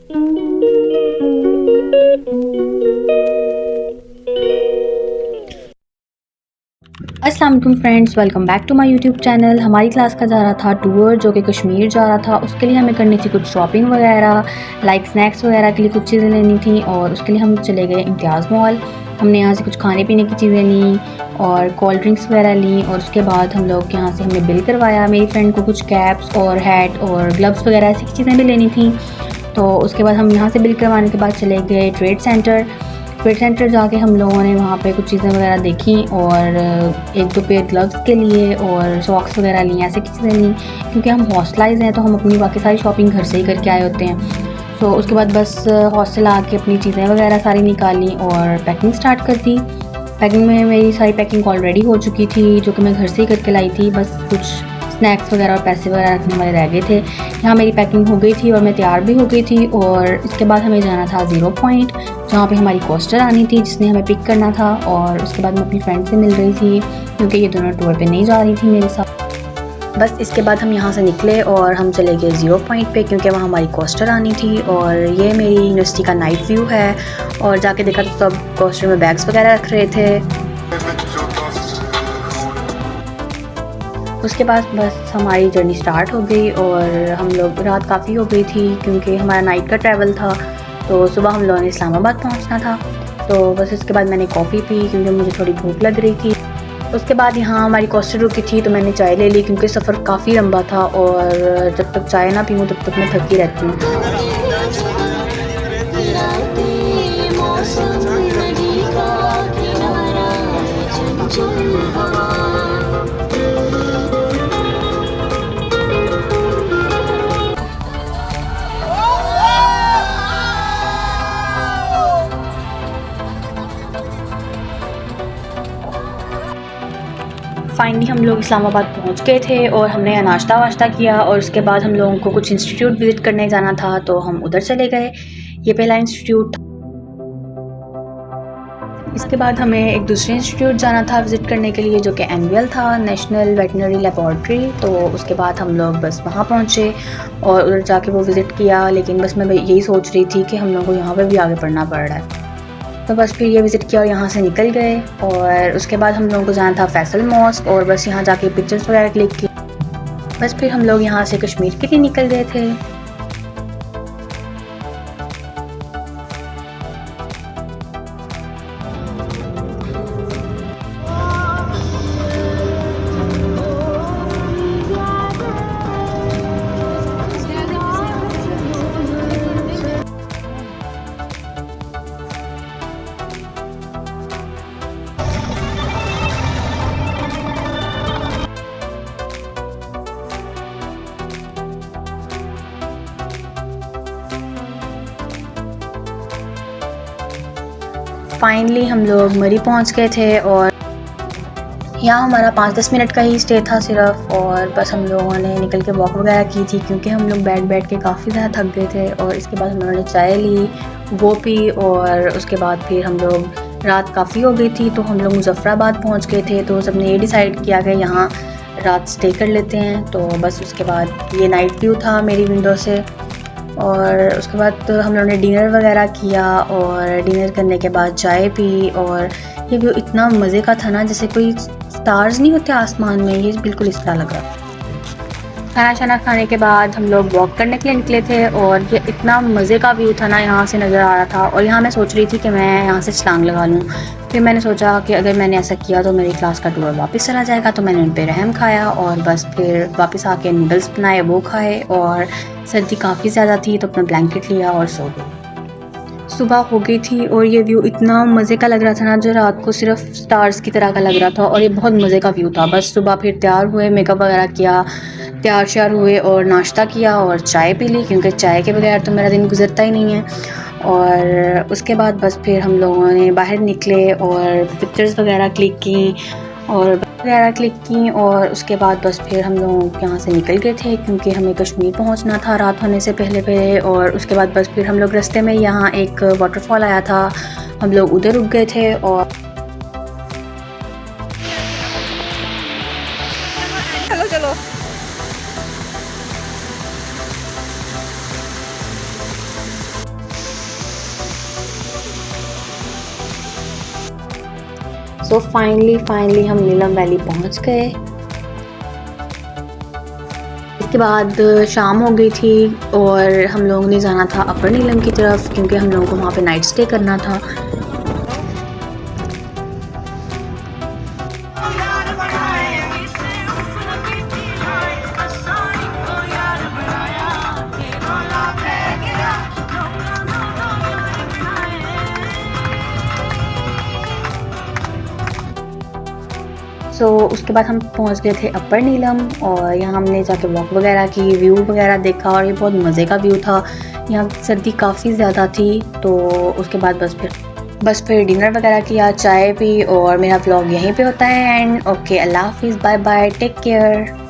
अस्सलाम वालेकुम friends, welcome back to my YouTube channel. हमारी क्लास का जा रहा था टूर जो कि कश्मीर जा रहा था। उसके लिए हमें करनी थी कुछ शॉपिंग वगैरह, लाइक स्नैक्स वगैरह के लिए कुछ चीज़ें लेनी थी और उसके लिए हम चले गए इम्तियाज़ मॉल। हमने यहाँ से कुछ खाने पीने की चीज़ें ली और कोल्ड ड्रिंक्स वगैरह ली और उसके बाद हम लोग यहाँ से हमने बिल करवाया। मेरी फ्रेंड को कुछ कैप्स और हैट और ग्लव्स वगैरह ऐसी चीज़ें भी लेनी थी। तो उसके बाद हम यहाँ से बिल करवाने के बाद चले गए ट्रेड सेंटर जाके हम लोगों ने वहाँ पे कुछ चीज़ें वगैरह देखी और एक दो पेयर ग्लव्स के लिए और सॉक्स वगैरह ली, ऐसी चीज़ें ली क्योंकि हम हॉस्टलाइज हैं तो हम अपनी बाकी सारी शॉपिंग घर से ही करके आए होते हैं। तो उसके बाद बस हॉस्टल आके अपनी चीज़ें वगैरह सारी निकाली और पैकिंग स्टार्ट कर दी। पैकिंग में मेरी सारी पैकिंग ऑलरेडी हो चुकी थी जो कि मैं घर से ही करके लाई थी। बस कुछ स्नैक्स वगैरह और पैसे वगैरह रखने वाले रह गए थे। यहाँ मेरी पैकिंग हो गई थी और मैं तैयार भी हो गई थी और इसके बाद हमें जाना था ज़ीरो पॉइंट जहाँ पे हमारी कोस्टर आनी थी जिसने हमें पिक करना था। और उसके बाद मैं अपनी फ्रेंड से मिल रही थी क्योंकि ये दोनों टूर पे नहीं जा रही थी मेरे साथ। बस इसके बाद हम यहाँ से निकले और हम चले गए ज़ीरो पॉइंट पे क्योंकि वहाँ हमारी कोस्टर आनी थी। और ये मेरी यूनिवर्सिटी का नाइट व्यू है और जाके देखा तो सब कोस्टर में बैग्स वगैरह रख रहे थे। उसके बाद बस हमारी जर्नी स्टार्ट हो गई और हम लोग रात काफ़ी हो गई थी क्योंकि हमारा नाइट का ट्रैवल था। तो सुबह हम लोगों ने इस्लामाबाद पहुंचना था। तो बस इसके बाद मैंने कॉफ़ी पी क्योंकि मुझे थोड़ी भूख लग रही थी। उसके बाद यहाँ हमारी कोस्टर रुकी थी तो मैंने चाय ले ली क्योंकि सफ़र काफ़ी लंबा था और जब तक चाय ना पीऊँ तब तक मैं थकी रहती हूँ। फाइनली हम लोग इस्लामाबाद पहुंच गए थे और हमने यहाँ नाश्ता वाश्ता किया और उसके बाद हम लोगों को कुछ इंस्टीट्यूट विज़िट करने जाना था तो हम उधर चले गए। ये पहला इंस्टीट्यूट था। इसके बाद हमें एक दूसरे इंस्टीट्यूट जाना था विज़िट करने के लिए जो कि एनवीएल था, नेशनल वेटनरी लेबॉर्ट्री। तो उसके बाद हम लोग बस वहाँ पहुँचे और उधर जाके वो विज़िट किया। लेकिन बस मैं यही सोच रही थी कि हम लोगों को यहाँ पर भी आगे पढ़ना पड़ रहा है। तो बस फिर ये विज़िट किया और यहाँ से निकल गए। और उसके बाद हम लोगों को जाना था फैसल मॉस्क और बस यहाँ जाके पिक्चर्स वगैरह क्लिक की। बस फिर हम लोग यहाँ से कश्मीर के लिए निकल गए थे। फाइनली हम लोग मरी पहुँच गए थे और यहाँ हमारा 5-10 मिनट का ही स्टे था सिर्फ। और बस हम लोगों ने निकल के वॉक वगैरह की थी क्योंकि हम लोग बैठ के काफ़ी ज़्यादा थक गए थे। और इसके बाद हम लोगों ने चाय ली, वो पी और उसके बाद फिर हम लोग रात काफ़ी हो गई थी तो हम लोग मुजफ्फराबाद पहुँच गए थे। तो सबने ये डिसाइड किया कि यहाँ रात स्टे कर लेते हैं। तो बस उसके बाद ये नाइट व्यू था मेरी विंडो से। और उसके बाद हम लोगों ने डिनर वगैरह किया और डिनर करने के बाद चाय पी। और ये व्यू इतना मज़े का था ना, जैसे कोई स्टार्स नहीं होते आसमान में, ये बिल्कुल इस तरह लग रहा था। खाना शाना खाने के बाद हम लोग वॉक करने के लिए निकले थे और ये इतना मज़े का व्यू था ना, यहाँ से नज़र आ रहा था। और यहाँ मैं सोच रही थी कि मैं यहाँ से छलांग लगा लूँ। फिर मैंने सोचा कि अगर मैंने ऐसा किया तो मेरी क्लास का टूर वापस चला जाएगा। तो मैंने उन पर रहम खाया और बस फिर वापस आके नूडल्स बनाए, वो खाए। और सर्दी काफ़ी ज़्यादा थी तो अपना ब्लैंकेट लिया और सो गई। सुबह हो गई थी और ये व्यू इतना मज़े का लग रहा था ना, जो रात को सिर्फ स्टार्स की तरह का लग रहा था। और ये बहुत मज़े का व्यू था। बस सुबह फिर तैयार हुए, मेकअप वगैरह किया, तैयार श्यार हुए और नाश्ता किया और चाय पी ली क्योंकि चाय के बगैर तो मेरा दिन गुजरता ही नहीं है। और उसके बाद बस फिर हम लोगों ने बाहर निकले और पिक्चर्स वगैरह क्लिक की और उसके बाद बस फिर हम लोग यहाँ से निकल गए थे क्योंकि हमें कश्मीर पहुँचना था रात होने से पहले। और उसके बाद बस फिर हम लोग रास्ते में यहाँ एक वाटरफॉल आया था, हम लोग उधर रुक गए थे। और चलो चलो सो फाइनली हम नीलम वैली पहुंच गए। इसके बाद शाम हो गई थी और हम लोगों ने जाना था अपर नीलम की तरफ, क्योंकि हम लोगों को वहाँ पे नाइट स्टे करना था। उसके बाद हम पहुंच गए थे अपर नीलम और यहाँ हमने जाके वॉक वगैरह की, व्यू वगैरह देखा और ये बहुत मज़े का व्यू था। यहाँ सर्दी काफ़ी ज़्यादा थी, तो उसके बाद बस फिर डिनर वगैरह किया, चाय पी और मेरा व्लॉग यहीं पे होता है एंड ओके, अल्लाह हाफिज़, बाय बाय, टेक केयर।